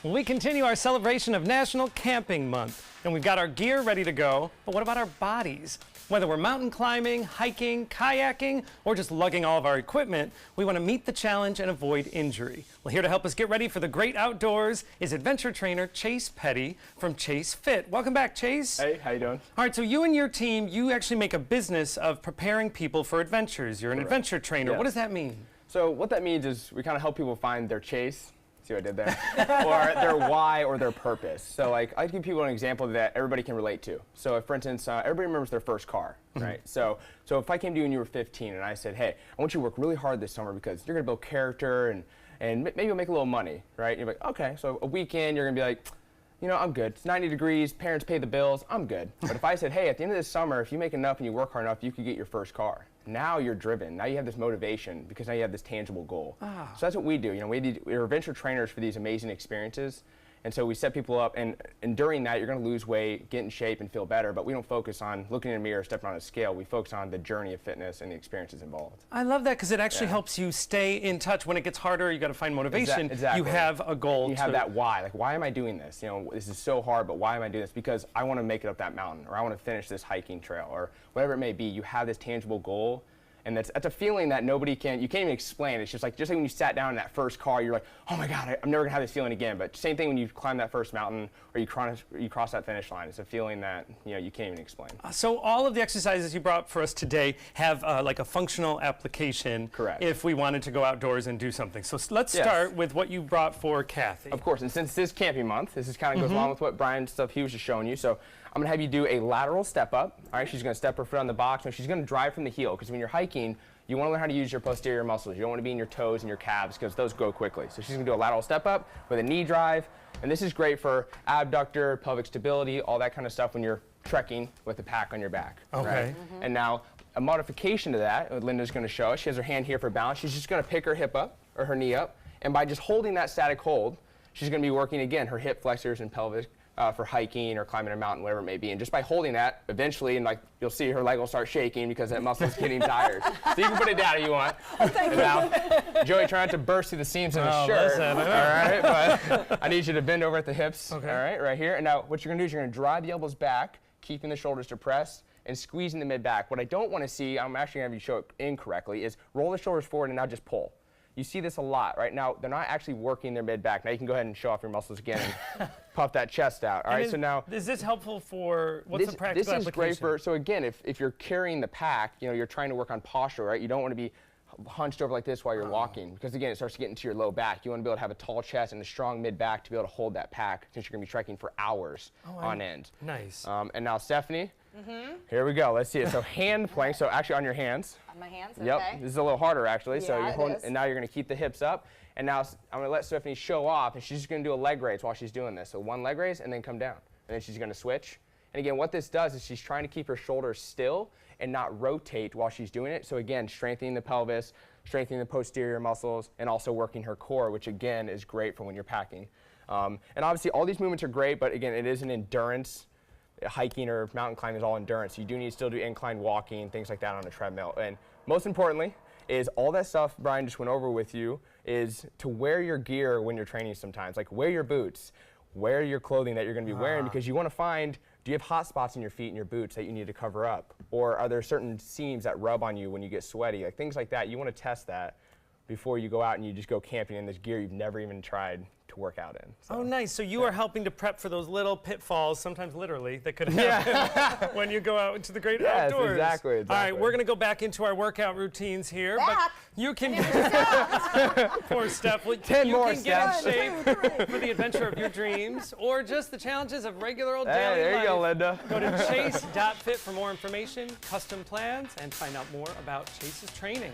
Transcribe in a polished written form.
Well, we continue our celebration of National Camping Month, and we've got our gear ready to go, but what about our bodies? Whether we're mountain climbing, hiking, kayaking, or just lugging all of our equipment, we want to meet the challenge and avoid injury. Well, here to help us get ready for the great outdoors is adventure trainer Chase Petty from Chase Fit. Welcome back, Chase. Hey, how you doing? All right, so you and your team, you actually make a business of preparing people for adventures. You're an adventure trainer. Yes. What does that mean? So what that means is we kind of help people find their chase. See what I did there? Or their why or their purpose. So like I give people an example that everybody can relate to. So if, for instance, everybody remembers their first car, right? So if I came to you when you were 15 and I said, hey, I want you to work really hard this summer because you're gonna build character and maybe you'll make a little money, right? You're like, okay, so a weekend you're gonna be like, you know, I'm good. It's 90 degrees, parents pay the bills, I'm good. But if I said, hey, at the end of this summer, if you make enough and you work hard enough, you could get your first car. Now you're driven. Now you have this motivation because now you have this tangible goal. So that's what we do. You know, we're adventure trainers for these amazing experiences. And so we set people up, and during that, you're going to lose weight, get in shape, and feel better. But we don't focus on looking in a mirror, stepping on a scale. We focus on the journey of fitness and the experiences involved. I love that because it actually helps you stay in touch. When it gets harder, you got to find motivation. Exactly. You have a goal. You have that why. Like, why am I doing this? You know, this is so hard, but why am I doing this? Because I want to make it up that mountain, or I want to finish this hiking trail, or whatever it may be. You have this tangible goal. And that's a feeling that you can't even explain. It's just like when you sat down in that first car, you're like, oh my God, I'm never gonna have this feeling again. But same thing when you climb that first mountain or you cross that finish line. It's a feeling that you can't even explain. So all of the exercises you brought for us today have like a functional application. Correct. If we wanted to go outdoors and do something. So let's start with what you brought for Kathy. Of course, and since this is camping month, this is kind of goes along with what Brian's stuff he was just showing you. So I'm gonna have you do a lateral step up. All right, she's gonna step her foot on the box, and she's gonna drive from the heel, because when you're hiking, you want to learn how to use your posterior muscles. You don't want to be in your toes and your calves because those go quickly. So she's going to do a lateral step up with a knee drive. And this is great for abductor, pelvic stability, all that kind of stuff when you're trekking with a pack on your back. Okay. Right? And now a modification to that, what Linda's going to show us, she has her hand here for balance. She's just going to pick her hip up or her knee up. And by just holding that static hold, she's going to be working, again, her hip flexors and pelvic for hiking or climbing a mountain, whatever it may be. And just by holding that, eventually, and like you'll see her leg will start shaking because that muscle's getting tired. So you can put it down if you want. Oh, thank you. Now, Joey trying to burst through the seams in his shirt. Listen. All right, but I need you to bend over at the hips. Okay. All right, right here. And now what you're gonna do is you're gonna drive the elbows back, keeping the shoulders depressed, and squeezing the mid back. What I don't want to see, I'm actually gonna have you show it incorrectly, is roll the shoulders forward and now just pull. You see this a lot, right? Now, they're not actually working their mid-back. Now you can go ahead and show off your muscles again and puff that chest out. All right, so now... Is this helpful for, what's the practical application? This is great for, so again, if you're carrying the pack, you're trying to work on posture, right? You don't want to be hunched over like this while you're walking, because again, it starts to get into your low back. You want to be able to have a tall chest and a strong mid-back to be able to hold that pack, since you're going to be trekking for hours on end. Nice. And now, Stephanie, here we go. Let's see it. So hand plank, so actually on your hands. On my hands, Yep, okay. this is a little harder actually. So Yeah, you're holding, it is. and now you're going to keep the hips up. And now I'm going to let Stephanie show off, and she's just going to do a leg raise while she's doing this. So one leg raise and then come down. And then she's going to switch. And again, what this does is she's trying to keep her shoulders still and not rotate while she's doing it. So again, strengthening the pelvis, strengthening the posterior muscles, and also working her core, which again is great for when you're packing. And obviously all these movements are great, but again, it is an endurance. Hiking or mountain climbing is all endurance. You do need to still do incline walking, things like that on a treadmill. And most importantly is all that stuff Brian just went over with you is to wear your gear when you're training sometimes. Like wear your boots, wear your clothing that you're going to be wearing, because you want to find, do you have hot spots in your feet and your boots that you need to cover up? Or are there certain seams that rub on you when you get sweaty? Like things like that. You want to test that before you go out and you just go camping in this gear you've never even tried to work out in. So. Oh, nice. So you are helping to prep for those little pitfalls, sometimes literally, that could happen when you go out into the great outdoors. Exactly. All right, we're going to go back into our workout routines here. Back? But you can poor Steph. Well, 10 you more can get steps. in shape for the adventure of your dreams, or just the challenges of regular old daily life. There you go, Linda. Go to chase.fit for more information, custom plans, and find out more about Chase's training.